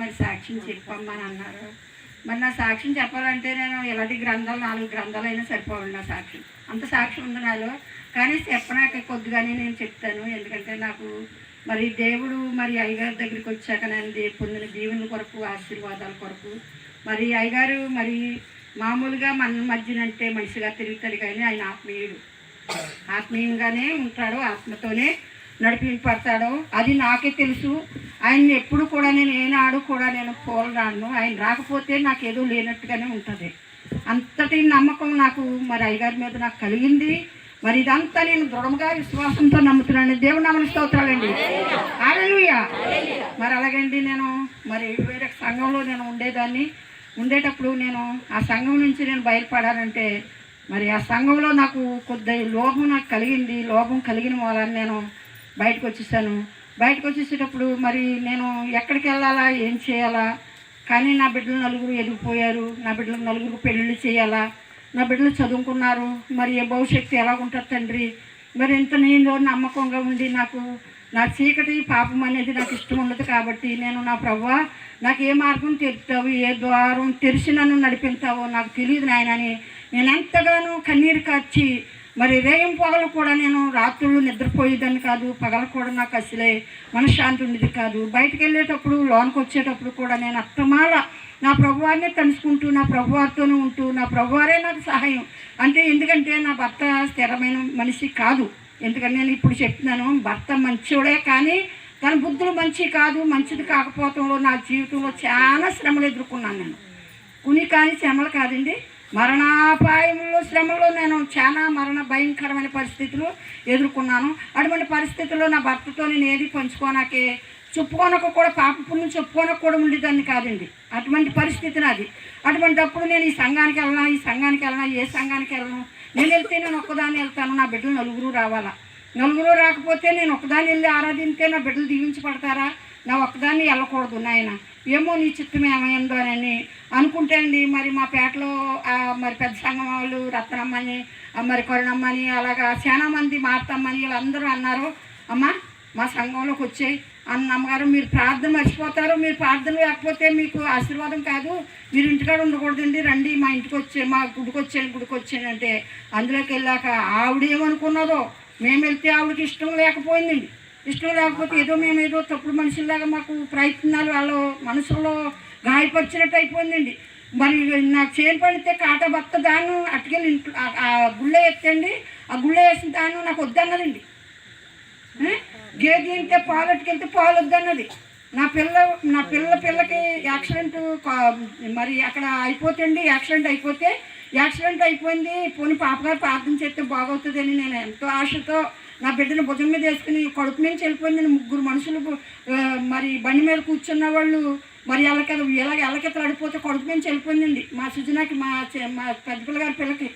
మరి సాక్ష్యం చెప్పమ్మని అన్నారు. మరి నా సాక్ష్యం చెప్పాలంటే నేను ఇలాంటి గ్రంథాలు 4 గ్రంథాలైనా సరిపోవాలి నా సాక్ష్యం, అంత సాక్ష్యం ఉంది నాలో. కానీ చెప్పనాక కొద్దిగానే నేను చెప్తాను. ఎందుకంటే నాకు మరి దేవుడు మరి అయ్యగారి దగ్గరికి వచ్చాక నేను పొందిన దీవెనల కొరకు, ఆశీర్వాదాల కొరకు, మరి అయ్యగారు మరి మామూలుగా మన మధ్యనంటే మనిషిగా తిరుగుతాడు, కానీ ఆయన ఆత్మీయుడు, ఆత్మీయంగానే ఉంటాడు, ఆత్మతోనే నడిపింపడతాడు. అది నాకే తెలుసు. ఆయన్ని ఎప్పుడు కూడా నేను ఏనాడు కూడా నేను పోరాడను. ఆయన రాకపోతే నాకు ఏదో లేనట్టుగానే ఉంటుంది. అంతటి నమ్మకం నాకు మరి అయ్యగారి మీద నాకు కలిగింది. మరి ఇదంతా నేను దృఢంగా విశ్వాసంతో నమ్ముతున్నాను. దేవుని నామమున స్తోత్రాలండి. హల్లెలూయా. మరి అలాగండి నేను మరి వేరే సంఘంలో నేను ఉండేటప్పుడు నేను ఆ సంఘం నుంచి నేను బయటపడాలంటే మరి ఆ సంఘంలో నాకు కొద్ది లోభం నాకు కలిగింది. లోభం కలిగిన వాళ్ళని నేను బయటకు వచ్చేసాను. బయటకు వచ్చేసేటప్పుడు మరి నేను ఎక్కడికి వెళ్ళాలా, ఏం చేయాలా, కానీ నా బిడ్డలు 4 ఎదిగిపోయారు. నా బిడ్డలకు 4 పెళ్ళిళ్ళు చేయాలా, నా బిడ్డలు చదువుకున్నారు. మరి ఏ భవిష్యత్తు ఎలా ఉంటుంది తండ్రి, మరి ఇంత నేను నమ్మకంగా ఉండి నాకు నా చీకటి పాపం అనేది నాకు ఇష్టం ఉండదు. కాబట్టి నేను నా ప్రభువా నాకు ఏ మార్గం తెరుస్తావు, ఏ ద్వారం తెరిచి నన్ను నడిపిస్తావో నాకు తెలియదు నాయనని నేను ఎంతగానో కన్నీరు కార్చి మరి రేయం పగలు కూడా నేను రాత్రులు నిద్రపోయేదాన్ని కాదు. పగలు కూడా నాకు అసలే మనశ్శాంతి ఉండేది కాదు. బయటకు వెళ్ళేటప్పుడు లోనికి వచ్చేటప్పుడు కూడా నేను అత్తమాల నా ప్రభువారినే తలుచుకుంటూ నా ప్రభువారితోనే ఉంటూ నా ప్రభువారే నాకు సహాయం. అంటే ఎందుకంటే నా భర్త స్థిరమైన మనిషి కాదు. ఎందుకంటే నేను ఇప్పుడు చెప్తున్నాను, భర్త మంచోడే కానీ తన బుద్ధులు మంచి కాదు. మంచిది కాకపోవడంలో నా జీవితంలో చాలా శ్రమలు ఎదుర్కొన్నాను. నేను కానీ శ్రమలు కాదండి, మరణాపాయంలో శ్రమలో నేను చాలా భయంకరమైన పరిస్థితులు ఎదుర్కొన్నాను. అటువంటి పరిస్థితుల్లో నా భర్తతో నేను ఏది పంచుకోనాకే, చెప్పుకోనక కూడా పాప పుణ్యం చెప్పుకోనక కూడా ఉండేదాన్ని కాదండి. అటువంటి పరిస్థితి నాది. అటువంటిప్పుడు నేను ఈ సంఘానికి వెళ్ళినా ఏ సంఘానికి వెళ్ళను. నేను వెళ్తే నేను ఒక్కదాన్ని వెళ్తాను. నా బిడ్డలు 4 రావాలా. 4 రాకపోతే నేను ఒక్కదాన్ని వెళ్ళి ఆరాధింతే నా బిడ్డలు దీవించబడతారా? నా ఒక్కదాన్ని వెళ్ళకూడదు నాయన, ఏమో నీ చిత్తం ఏమైందో అని అనుకుంటే అండి. మరి మా పేటలో మరి పెద్ద సంఘం వాళ్ళు రత్నమ్మని, మరి కరుణమ్మని, అలాగా చాలా మంది మార్తమ్మని వీళ్ళందరూ అన్నారు, అమ్మ మా సంఘంలోకి వచ్చాయి అమ్మగారు, మీరు ప్రార్థన మర్చిపోతారు, మీరు ప్రార్థన లేకపోతే మీకు ఆశీర్వాదం కాదు, మీరు ఇంటికాడ ఉండకూడదండి, రండి మా ఇంటికి మా గుడికి వచ్చాను అంటే అందులోకి వెళ్ళాక ఆవిడేమనుకున్నదో, మేము వెళ్తే ఆవిడకి ఇష్టం లేకపోయిందండి. ఇష్టం లేకపోతే మేమేదో తప్పుడు మనుషుల్లాగా మాకు ప్రయత్నాలు వాళ్ళ మనసులో గాయపరిచినట్టు అయిపోయిందండి. మరి నాకు చేను పడితే కాట భర్త దాన్ని అట్టుకెళ్ళి ఇంట్లో ఆ గుళ్ళ ఎత్తండి, ఆ గుళ్ళ వేసిన దాన్ని నాకు వద్దన్నదండి. గేదె తింటే పాలు అట్టుకెళ్తే పాలు వద్దన్నది. నా పిల్లకి యాక్సిడెంట్ మరి అక్కడ అయిపోతుంది. యాక్సిడెంట్ అయిపోయింది. పోనీ పాపగారు ప్రార్థన చేస్తే బాగవుతుందని నేను ఎంతో ఆశతో నా బిడ్డను భుజం మీద వేసుకుని కడుపు నుంచి వెళ్ళిపోయింది. 3 మనుషులు మరి బండి మీద కూర్చున్న వాళ్ళు మరి ఎల్లకెత్తలు అడిపోతే కడుపు నుంచి వెళ్ళిపోయిందండి. మా సుజనాకి మా పెద్ద పిల్లగారి పిల్లకి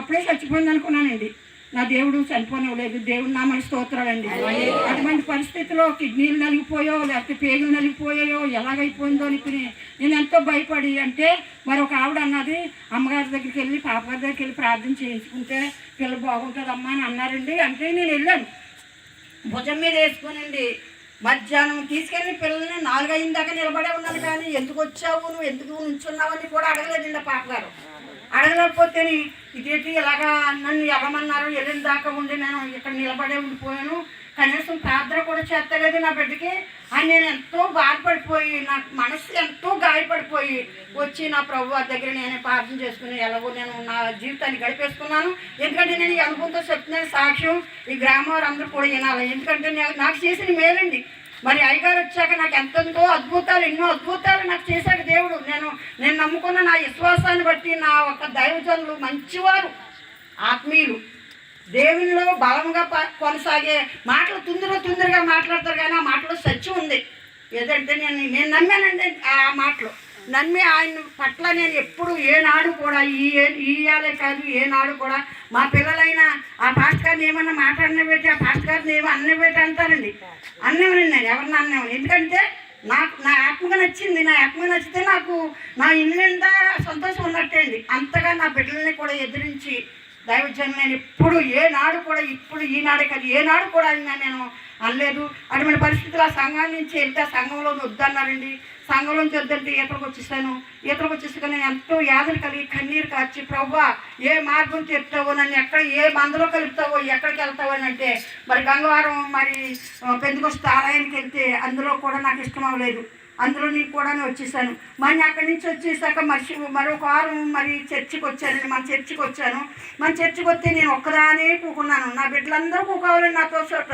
అప్పుడే చచ్చిపోయింది అనుకున్నానండి. నా దేవుడు చనిపోనివ్వలేదు. దేవుడు నా మన స్తోత్రాలండి. అటువంటి పరిస్థితిలో కిడ్నీలు నలిగిపోయో లేకపోతే పేగులు నలిగిపోయాయో ఎలాగైపోయిందో అని నేను ఎంతో భయపడి, అంటే మరి ఒక ఆవిడ అన్నది, అమ్మగారి దగ్గరికి వెళ్ళి పాపగారి దగ్గరికి వెళ్ళి ప్రార్థన చేయించుకుంటే పిల్ల బాగుంటుందమ్మా అని అన్నారండి. అంటే నేను వెళ్ళాను, భుజం మీద వేసుకునండి. మధ్యాహ్నం తీసుకెళ్ళి పిల్లల్ని 4 అయిన దాకా నిలబడే ఉన్నాను. కానీ ఎందుకు వచ్చావు, నువ్వు ఎందుకు నుంచున్నావని కూడా అడగలేదండి పాపగారు. అడగలేకపోతే ఇదేంటి ఇలాగా నన్ను వెళ్ళమన్నారు, వెళ్ళిన దాకా ఉండి నేను ఇక్కడ నిలబడే ఉండిపోయాను, కనీసం ప్రార్థన కూడా చేస్తలేదు నా బిడ్డకి అని నేను ఎంతో బాధపడిపోయి, నాకు మనసు ఎంతో గాయపడిపోయి వచ్చి నా ప్రభు దగ్గర నేనే ప్రార్థన చేసుకుని ఎలాగో నేను నా జీవితాన్ని గడిపేసుకున్నాను. ఎందుకంటే నేను ఈ అనుభవంతో చెప్తున్నాను, సాక్ష్యం ఈ గ్రామం అందరూ కూడా వినాలి. ఎందుకంటే నాకు చేసిన మేలండి. మరి అయ్యగారు వచ్చాక నాకు ఎన్నో అద్భుతాలు నాకు చేశాడు దేవుడు. నేను నమ్ముకున్న నా విశ్వాసాన్ని బట్టి నా ఒక దైవజనులు మంచివారు, ఆత్మీయులు, దేవునిలో బలంగా కొనసాగే మాటలు తొందరగా మాట్లాడతారు. కానీ ఆ మాటలో సత్యం ఉంది. ఏదంటే నేను నమ్మానండి. ఆ మాటలు నమ్మి ఆయన పట్ల నేను ఎప్పుడు ఏనాడు కూడా ఇయ్యాలే కాదు, ఏనాడు కూడా మా పిల్లలైనా ఆ పాస్టర్ గారిని ఏమన్నా మాట్లాడిన పెట్టి ఆ పాస్టర్ గారిని ఏమో అన్న పెట్టి అంటారండి. అన్నేమని నేను ఎవరిని అన్నేమని. ఎందుకంటే నా ఆత్మగా నచ్చింది. నా ఆత్మగా నచ్చితే నాకు నా ఇల్లు నిండా సంతోషం ఉన్నట్టే అండి. అంతగా నా బిడ్డల్ని కూడా ఎదిరించి దైవజనం నేను ఎప్పుడు ఏనాడు కూడా, ఇప్పుడు ఈనాడే కాదు ఏనాడు కూడా నేను అనలేదు. అటువంటి పరిస్థితులు ఆ సంఘాల నుంచి వెళ్తే ఆ సంఘంలో వద్దన్నారండి. సంఘంలోంచి వద్దంటే ఈతలకు వచ్చేస్తాను. నేను ఎంతో యాదన కలిగి కన్నీరు కార్చి, ప్రభువా ఏ మార్గం చెప్తావో, నన్ను ఎక్కడ ఏ మందులో కలుపుతావో, ఎక్కడికి వెళ్తావో అని అంటే మరి గంగవారం మరి పెందుకొస్తే ఆలయానికి వెళ్తే అందులో కూడా నాకు ఇష్టం అవ్వలేదు. అందులో నేను కూడా వచ్చేసాను. మరి అక్కడి నుంచి వచ్చేసాక మరొక వారం మరి చర్చికి వచ్చానండి. మన చర్చికి వచ్చాను. మన చర్చికి వస్తే నేను ఒక్కదానే కూకున్నాను. నా బిడ్డలందరూ కూకోవాలని నాతో చోట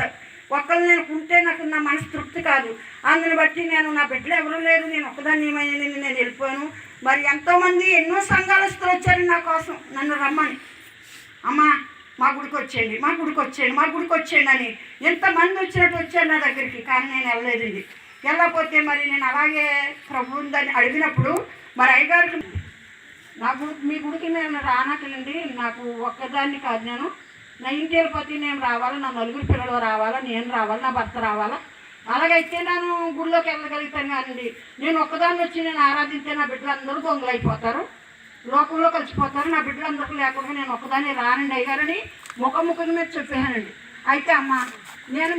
ఒక్కరు నేను ఉంటే నాకు నా మనసు తృప్తి కాదు. అందుని బట్టి నేను నా బిడ్డలు ఎవరూ లేరు, నేను ఒక్కదాన్ని ఏమైనా నేను వెళ్ళిపోయాను. మరి ఎంతోమంది ఎన్నో సంఘాలస్తులు వచ్చారు నా కోసం నన్ను రమ్మని, అమ్మా మా గుడికి వచ్చేయండి అని ఎంతమంది వచ్చినట్టు వచ్చారు నా దగ్గరికి. కానీ నేను వెళ్ళలేదండి. వెళ్ళకపోతే మరి నేను అలాగే ప్రభువుని దాన్ని అడిగినప్పుడు మరి అయ్యగారికి మీ గుడికి నేను రానట్లండి, నాకు ఒక్కదాన్ని కాదు, నేను నా ఇంటి వెళ్ళిపోతే నేను రావాలా, నా నలుగురు పిల్లలు రావాలా, నేను రావాలా, నా భర్త రావాలా, అలాగైతే నేను గుడిలోకి వెళ్ళగలుగుతాను. కానండి నేను ఒక్కదాన్ని వచ్చి నేను ఆరాధిస్తే నా బిడ్డలందరూ దొంగలైపోతారు, లోకంలో కలిసిపోతారు. నా బిడ్డలందరికీ లేకుండా నేను ఒక్కదాన్ని రానండి అయ్యగారని ముఖముఖం మీద చెప్పానండి. అయితే అమ్మ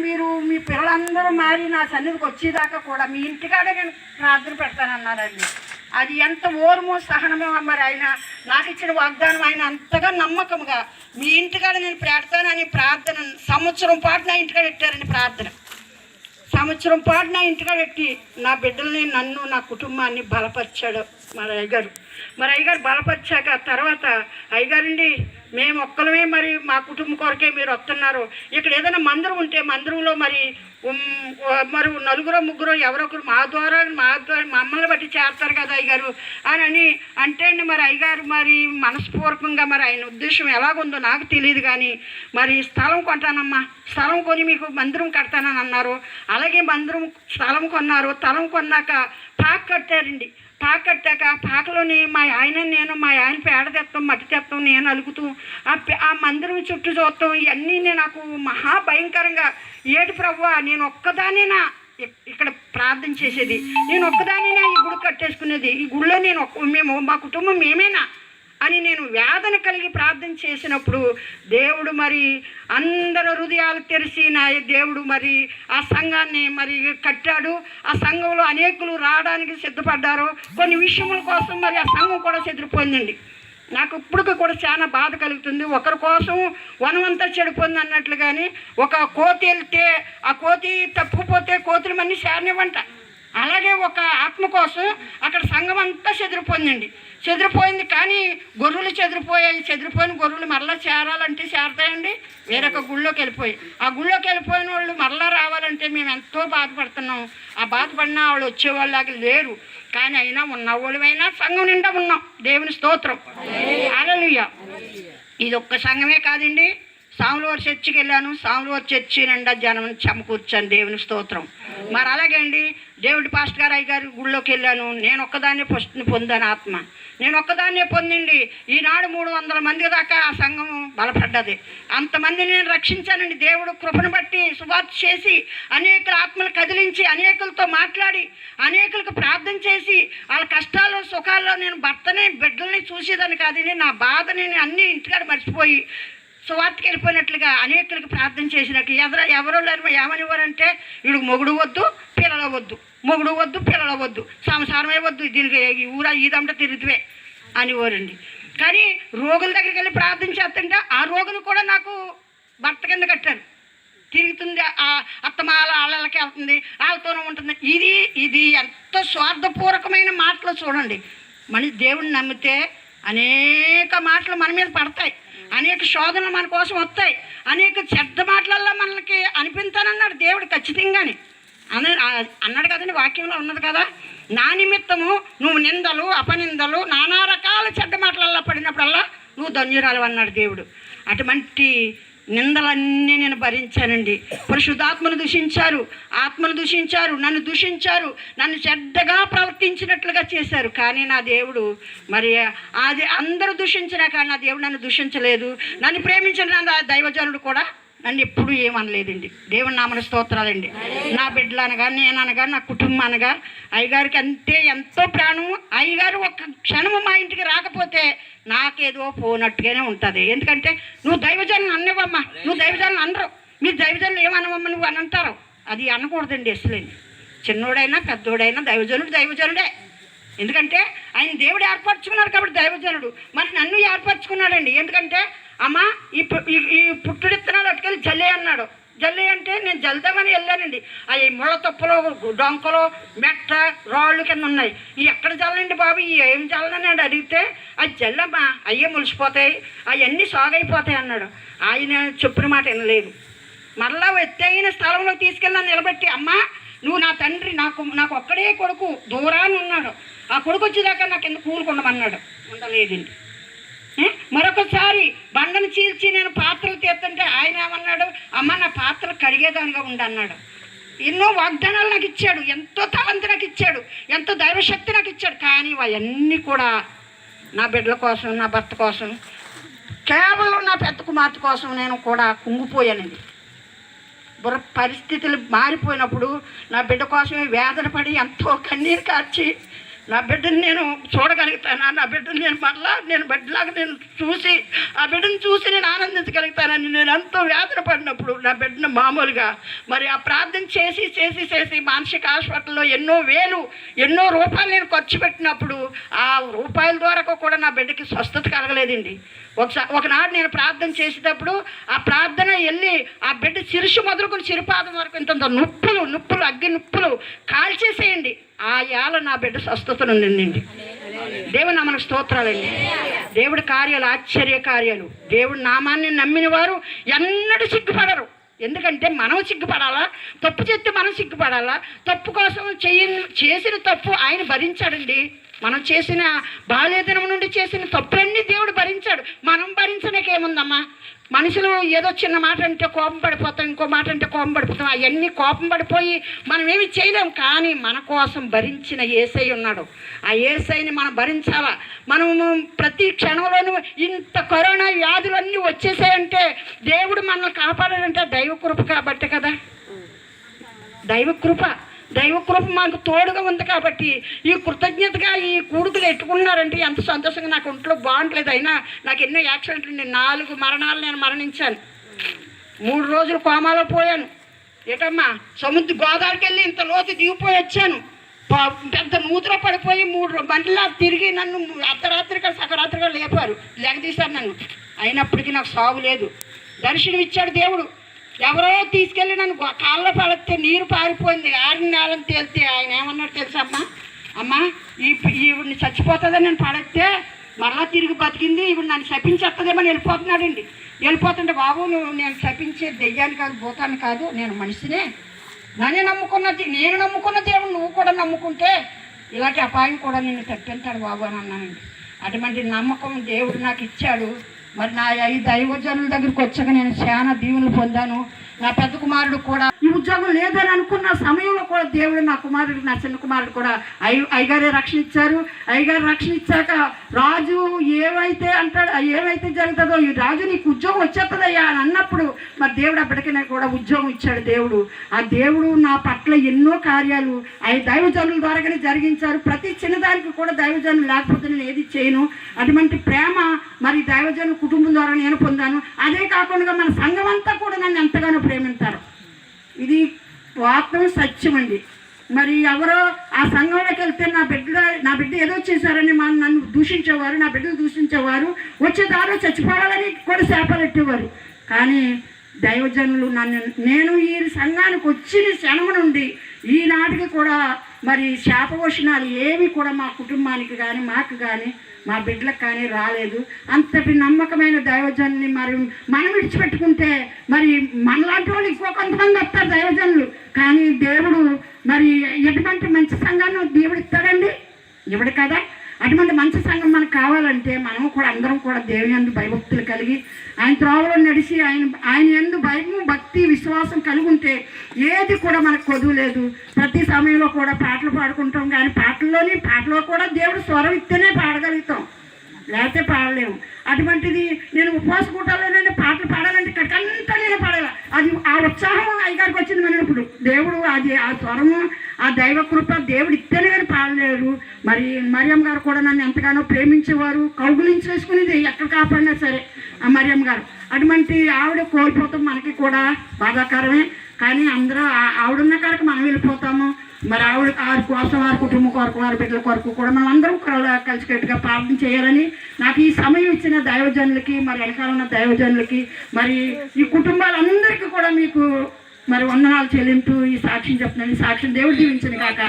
మీరు మీ పిల్లలందరూ మారి నా సన్నిధికి వచ్చేదాకా కూడా మీ ఇంటికాడే నేను ప్రార్థన పెడతానన్నారండి. అది ఎంత ఓర్మో సహనమో మరి ఆయన నాకు ఇచ్చిన వాగ్దానం. ఆయన అంతగా నమ్మకంగా మీ ఇంటికాడ నేను పెడతానని ప్రార్థన సంవత్సరం పాటు నా ఇంటికాడ పెట్టారండి. సంవత్సరం పాటు నా ఇంటికాడ పెట్టి నా బిడ్డల్ని, నన్ను, నా కుటుంబాన్ని బలపరిచాడు మరి అయ్యగారు బలపరిచాక తర్వాత అయ్యగారండి మేము ఒక్కలమే మరి మా కుటుంబం కొరకే మీరు వస్తున్నారు, ఇక్కడ ఏదైనా మందిరం ఉంటే మందిరంలో మరి నలుగురో ముగ్గురో ఎవరొకరు మా ద్వారా మమ్మల్ని బట్టి చేస్తారు కదా అయ్యగారు అని అంటే అండి మరి అయ్యగారు మరి మనస్పూర్వకంగా మరి ఆయన ఉద్దేశం ఎలాగుందో నాకు తెలియదు. కానీ మరి స్థలం కొంటానమ్మా, స్థలం కొని మీకు మందిరం కడతానని అన్నారు. అలాగే స్థలం కొన్నారు. స్థలం కొన్నాక పాక కట్టారండి. పాక కట్టాక పాకలోని మా ఆయన పేడ తెస్తాం, మట్టి తెస్తాం, నేను అలుగుతూ ఆ మందిరం చుట్టూ చూస్తాం. ఇవన్నీ నాకు మహాభయంకరంగా ఏడు ప్రభువా, నేను ఒక్కదానేనా ఇక్కడ ప్రార్థన చేసేది, నేను ఒక్కదానేనా ఈ గుడి కట్టేసుకునేది, ఈ గుడిలో మేము మా కుటుంబం మేమేనా అని నేను వేదన కలిగి ప్రార్థన చేసినప్పుడు దేవుడు మరి అందరు హృదయాలు తెరిచి నా దేవుడు మరి ఆ సంఘాన్ని మరి కట్టాడు. ఆ సంఘంలో అనేకులు రావడానికి సిద్ధపడ్డారు. కొన్ని విషయముల కోసం మరి ఆ సంఘం కూడా చెదిరిపోయిందండి. నాకు ఇప్పుడు కూడా చాలా బాధ కలుగుతుంది. ఒకరి కోసం వనమంతా చెడిపోయింది అన్నట్లు. కానీ ఒక కోతి వెళ్తే ఆ కోతి తప్పుకుపోతే కోతులు మన్ని చేరనివ్వంట. అలాగే ఒక ఆత్మ కోసం అక్కడ సంఘం అంతా చెదిరిపోయింది. కానీ గొర్రెలు చెదిరిపోయిన గొర్రెలు మరలా చేరాలంటే చేరతాయండి, వేరొక గుళ్ళోకి వెళ్ళిపోయి. ఆ గుళ్ళోకి వెళ్ళిపోయిన వాళ్ళు మరలా రావాలంటే మేము ఎంతో బాధపడుతున్నాం. ఆ బాధపడినా వాళ్ళు వచ్చేవాళ్ళలాగా లేరు. కానీ అయినా ఉన్నవాళ్ళమైనా సంఘం నిండా ఉన్నాం. దేవుని స్తోత్రం, హల్లెలూయా. ఇది ఒక్క సంఘమే కాదండి. సాములవారి చర్చికి వెళ్ళాను. సాములవారి చర్చి నిండా జనం చెమకూర్చాను. దేవుని స్తోత్రం. మరి అలాగే అండి డేవిడ్ పాస్టర్ గారు అయ్యగారి గుళ్ళోకి వెళ్ళాను. నేను ఒక్కదాన్నే ఫస్ట్ని పొందాను. ఆత్మ నేను ఒక్కదాన్నే పొందిండి. ఈనాడు 300 మంది దాకా ఆ సంఘం బలపడ్డది. అంతమంది నేను రక్షించానండి. దేవుడు కృపను బట్టి సువార్త చేసి అనేకుల ఆత్మలు కదిలించి అనేకులతో మాట్లాడి అనేకులకు ప్రార్థన చేసి వాళ్ళ కష్టాలు సుఖాల్లో నేను భర్తని బిడ్డల్ని చూసేదాన్ని కాదండి. నా బాధని అన్నీ ఇంటికాడ మర్చిపోయి సువార్తకి వెళ్ళిపోయినట్లుగా అనేకులకు ప్రార్థన చేసినట్లు. ఎవరో లేరు ఏమనివ్వరంటే వీడికి మొగుడు వద్దు, పిల్లలు వద్దు, సంసారమే వద్దు, దీనికి ఇదంతా తిరుగుతువే అనివ్వరండి. కానీ రోగుల దగ్గరికి వెళ్ళి ప్రార్థన చేస్తుంటే ఆ రోగుని కూడా నాకు భర్త కింద కట్టారు. తిరుగుతుంది, అత్తమాల వాళ్ళకి వెళ్తుంది, వాళ్ళతోనే ఉంటుంది. ఇది ఎంతో స్వార్థపూర్వకమైన మాటలు చూడండి. మన దేవుడిని నమ్మితే అనేక మాటలు మన మీద పడతాయి, అనేక శోధనలు మన కోసం వస్తాయి, అనేక చెడ్డ మాటలల్లో మనకి అనిపించానన్నాడు దేవుడు ఖచ్చితంగానే అన్నాడు కదండి. వాక్యంలో ఉన్నది కదా, నా నిమిత్తము నువ్వు నిందలు అపనిందలు నానా రకాల చెడ్డ మాటలల్లో పడినప్పుడల్లా నువ్వు ధన్యురాలు అన్నాడు దేవుడు. అటువంటి నిందలన్నీ నేను భరించానండి. పరిశుద్ధాత్మను దూషించారు, ఆత్మను దూషించారు, నన్ను దూషించారు, నన్ను చెడ్డగా ప్రవర్తించినట్లుగా చేశారు. కానీ నా దేవుడు మరి అది అందరూ దూషించినా కానీ నా దేవుడు నన్ను దూషించలేదు. నన్ను ప్రేమించిన నా దైవజనుడు కూడా నన్ను ఎప్పుడు ఏమనలేదండి. దేవుని నామన స్తోత్రాలండి. నా బిడ్డలు అనగా నేను అనగా నా కుటుంబం అనగా అయ్యగారికి అంతే ఎంతో ప్రాణము. అయ్యగారు ఒక్క క్షణము మా ఇంటికి రాకపోతే నాకేదో పోనట్టుగానే ఉంటుంది. ఎందుకంటే నువ్వు దైవజనులు అన్నవమ్మా, నువ్వు దైవజనులు అనరు, మీరు దైవజనులు ఏమనవమ్మ నువ్వు అని అంటారు. అది అనకూడదండి. అసలేండి చిన్నోడైనా పెద్దోడైనా దైవజనుడే. ఎందుకంటే ఆయన దేవుడు ఏర్పరచుకున్నాడు కాబట్టి దైవజనుడు. మరి నన్ను ఏర్పరచుకున్నాడండి. ఎందుకంటే అమ్మ ఈ పుట్టుడిత్తనాలు అటుకెళ్ళి జల్లే అన్నాడు. జల్లి అంటే నేను జల్దామని వెళ్ళానండి. అవి ముళ్ళ తొప్పలు, డొంకలు, మెట్ట, రాళ్ళు కింద ఉన్నాయి. ఇవి ఎక్కడ జల్లండి బాబు, ఇవి ఏం జల్లని అని అడిగితే అది జల్లమ్మా, అయ్యే ములిసిపోతాయి, అవన్నీ సాగైపోతాయి అన్నాడు. ఆయన చెప్పిన మాట వినలేదు. మరలా ఎత్తైన స్థలంలో తీసుకెళ్ళి నన్ను నిలబెట్టి, అమ్మా నువ్వు నా తండ్రి, నాకు ఒక్కడే కొడుకు దూరాన్ని ఉన్నాడు, ఆ కొడుకు వచ్చేదాకా నాకు ఎందుకు కూలుకుండమన్నాడు. ఉండలేదండి. మరొకసారి బండను చీల్చి నేను పాత్రలు తీస్తుంటే ఆయన ఏమన్నాడు, అమ్మ నా పాత్ర కడిగేదానిగా ఉండన్నాడు. ఎన్నో వాగ్దానాలు నాకు ఇచ్చాడు, ఎంతో తలంతి నాకు ఇచ్చాడు, ఎంతో దైవశక్తి నాకు ఇచ్చాడు. కానీ అవన్నీ కూడా నా బిడ్డల కోసం, నా భర్త కోసం, కేవలం నా పెద్ద కుమార్తె కోసం నేను కూడా కుంగిపోయానండి. పరిస్థితులు మారిపోయినప్పుడు నా బిడ్డ కోసమే వేదన పడి ఎంతో కన్నీరు కార్చి నా బిడ్డను నేను చూడగలుగుతాను, నా బిడ్డను నేను బిడ్డలాగా నేను చూసి ఆ బిడ్డను చూసి నేను ఆనందించగలుగుతానని నేను ఎంతో వేదన పడినప్పుడు నా బిడ్డను మామూలుగా మరి ఆ ప్రార్థన చేసి మానసిక హాస్పిటల్లో ఎన్నో రూపాయలు నేను ఖర్చు పెట్టినప్పుడు ఆ రూపాయల ద్వారా కూడా నా బిడ్డకి స్వస్థత కలగలేదండి. ఒకనాడు నేను ప్రార్థన చేసేటప్పుడు ఆ ప్రార్థన వెళ్ళి ఆ బిడ్డ శిరుషు మొదలుకొని చిరుపాదం వరకు ఇంత నొప్పులు అగ్గి నొప్పులు కాల్చేసేయండి. ఆ ఏళ నా బిడ్డ స్వస్థతను ఉండిందండి. దేవుని నామానికి స్తోత్రాలండి. దేవుడి కార్యాలు ఆశ్చర్య కార్యాలు. దేవుడి నామాన్ని నమ్మిన వారు ఎన్నడూ సిగ్గుపడరు. ఎందుకంటే మనం సిగ్గుపడాలా, తప్పు చేస్తే మనం సిగ్గుపడాలా. తప్పు కోసం చేసిన తప్పు ఆయన భరించాడండి. మనం చేసిన బాల్యదినం నుండి చేసిన తప్పులన్నీ దేవుడు భరించాడు. మనం భరించడానికేముందమ్మా? మనుషులు ఏదో చిన్న మాట అంటే కోపం పడిపోతాం, ఇంకో మాట అంటే కోపం పడిపోతాం. అవన్నీ కోపం పడిపోయి మనం ఏమి చేయలేం. కానీ మన కోసం భరించిన యేసయ్య ఉన్నాడు. ఆ యేసయ్యని మనం భరించాలా. మనము ప్రతి క్షణంలోనూ ఇంత కరోనా వ్యాధులన్నీ వచ్చేసాయంటే దేవుడు మనల్ని కాపాడాడంటే దైవకృప కాబట్టే కదా. దైవకృప మాకు తోడుగా ఉంది కాబట్టి ఈ కృతజ్ఞతగా ఈ కూడుకులు ఎట్టుకున్నారంటే ఎంత సంతోషంగా. నాకు ఒంట్లో బాగుంటలేదు, అయినా నాకు ఎన్నో యాక్సిడెంట్లు, 4 మరణాలు నేను మరణించాను. 3 రోజులు కోమాలో పోయాను. ఏటమ్మా గోదావరికి వెళ్ళి ఇంత లోతు దిగిపోయి వచ్చాను. పెద్ద నూతులో పడిపోయి 3 గంటల తిరిగి నన్ను అర్ధరాత్రిగా సకరాత్రిగా లేగదీశారు నన్ను. అయినప్పటికీ నాకు సాగు లేదు. దర్శనం ఇచ్చాడు దేవుడు. ఎవరో తీసుకెళ్ళి నన్ను కాళ్ళ పడితే నీరు పారిపోయింది. 6 నెలలు తేలితే ఆయన ఏమన్నాడు తెలుసమ్మా, అమ్మా ఈవిడిని చచ్చిపోతుందని నేను పడితే మరలా తిరిగి బతికింది, ఈవిడ నన్ను శపించేస్తుందేమని వెళ్ళిపోతున్నాడండి. వెళ్ళిపోతుంటే బాబు నేను శపించే దెయ్యాన్ని కాదు, భూతాన్ని కాదు, నేను మనిషినే. నేను నమ్ముకున్న దేవుడు నువ్వు కూడా నమ్ముకుంటే ఇలాంటి అపాయం కూడా నిన్ను తప్పించాడు బాబు అని అన్నానండి. అటువంటి నమ్మకం దేవుడు నాకు ఇచ్చాడు. మరి నా ఈ దైవజనుల దగ్గరికి వచ్చాక నేను చాలా దీవులు పొందాను. నా పెద్ద కుమారుడు కూడా ఈ ఉద్యోగం లేదని అనుకున్న సమయంలో కూడా దేవుడు నా చిన్న కుమారుడు కూడా అయ్యగారే రక్షణ ఇచ్చారు. అయ్యగారు రక్షణ ఇచ్చాక రాజు ఏమైతే జరుగుతుందో ఈ రాజు నీకు ఉద్యోగం వచ్చేస్తుందయ్యా అని అన్నప్పుడు మరి దేవుడు అప్పటికీ నాకు కూడా ఉద్యోగం ఇచ్చాడు దేవుడు. ఆ దేవుడు నా పట్ల ఎన్నో కార్యాలు దైవజనుల ద్వారానే జరిగించారు. ప్రతి చిన్నదానికి కూడా దైవజనులు లేకపోతే నేను ఏది చేయను. అటువంటి ప్రేమ మరి దైవజనుల కుటుంబం ద్వారా నేను పొందాను. అదే కాకుండా మన సంఘం అంతా కూడా నన్ను ఎంతగానో ప్రేమించారు. ఇది వాస్తవం, సత్యం అండి. మరి ఎవరో ఆ సంఘంలోకి వెళ్తే నా బిడ్డ ఏదో చేశారని నన్ను దూషించేవారు, నా బిడ్డలు దూషించేవారు, వచ్చే దారిలో చచ్చిపోవాలని కూడా శాపాలు ఎట్టేవారు. కానీ దైవజనులు నేను ఈ సంఘానికి వచ్చిన క్షణం నుండి ఈనాటికి కూడా మరి శాపవచనాలు ఏవి కూడా మా కుటుంబానికి కానీ మాకు కానీ మా బిడ్డలకు కానీ రాలేదు. అంతటి నమ్మకమైన దైవజనుల్ని మరి మనం విడిచిపెట్టుకుంటే మరి మనలాంటి వాళ్ళు ఇంకో కొంతమంది వస్తారు దైవజనులు. కానీ దేవుడు మరి ఎటువంటి మంచి సంఘాన్ని దేవుడు ఇస్తాడండి, ఇవ్వడు కదా. అటువంటి మంచి సంఘం మనకు కావాలంటే మనము కూడా అందరం కూడా దేవుని యందు భయభక్తులు కలిగి ఆయన త్రోవలో నడిచి ఆయన యందు భయము భక్తి విశ్వాసం కలిగి ఉంటే ఏది కూడా మనకు కొదువు లేదు. ప్రతి సమయంలో కూడా పాటలు పాడుకుంటాం. కానీ పాటలో కూడా దేవుడు స్వరం ఇస్తేనే పాడగలుగుతాం, లేకపోతే పాడలేము. అటువంటిది నేను ఉపవాస కూటాల్లోనే పాటలు పాడాలంటే ఇక్కడికంతా నేను పాడాలి. అది ఆ ఉత్సాహం అయ్యగారికి వచ్చింది మనప్పుడు. దేవుడు అది ఆ స్వరము ఆ దైవ కృప దేవుడు ఇస్తేనే కానీ పాడలేరు. మరి మరియమ్మ గారు కూడా నన్ను ఎంతగానో ప్రేమించేవారు. కౌగులించి వేసుకునేది ఎక్కడ కాపాడినా సరే ఆ మరియమ్మ గారు. అటువంటి ఆవిడ కోల్పోతాం మనకి కూడా బాధాకరమే. కానీ అందరూ ఆవిడున్న కాడికి మనం వెళ్ళిపోతాము. మరి వారి కోసం, వారి కుటుంబం కొరకు, వారి బిడ్డల కొరకు కూడా మనం అందరం కలిసికట్టుగా ప్రార్థన చేయాలని నాకు ఈ సమయం ఇచ్చిన దైవజనులకి, మరి వెనకాల ఉన్న దైవజనులకి, మరి ఈ కుటుంబాలందరికీ కూడా మీకు మరి వందనాలు చెల్లింటూ ఈ సాక్ష్యం చెప్తున్నాను. ఈ సాక్ష్యం దేవుడు దీవించను కాక.